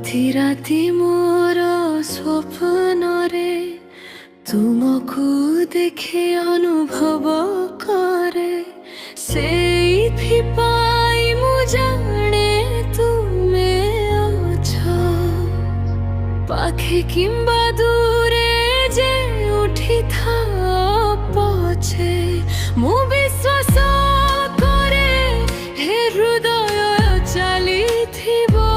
राति राति मोर स्वप्न रे तुमको देखे अनुभव करे सेइथिपाई मु जाने तुमे अछ पाखे किंबा दूरे जे उठी था पछे मु विश्वास करे हे हृदय चली थिबो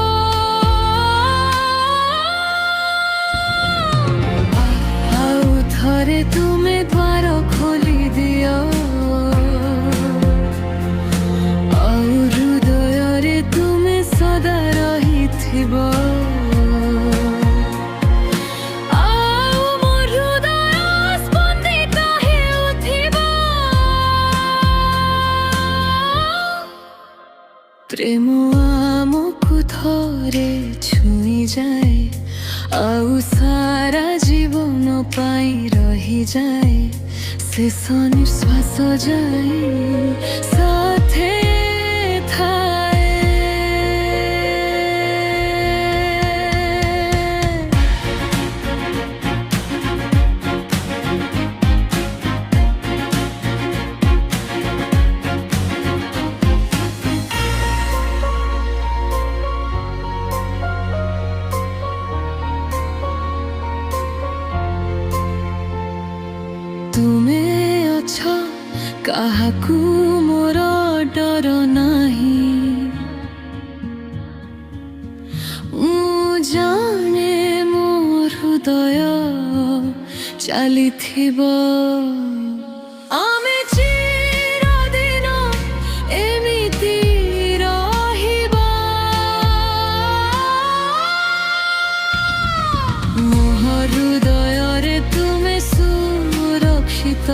थरे तुमे द्वार खोली दियो हृदय रे तुमे सदा रही थिबो प्रेम आमको थरे छुई जाए आउ सारा जीवन पाई रही जाए शेष निश्वास जाए साथे थाए तुमे अछ काहाकू मोर डर नाही मु जाने मो हृदय चली थिबो आमे चिरदिन एमिति रहिबो मो हृदय रे तुमे सुरक्षित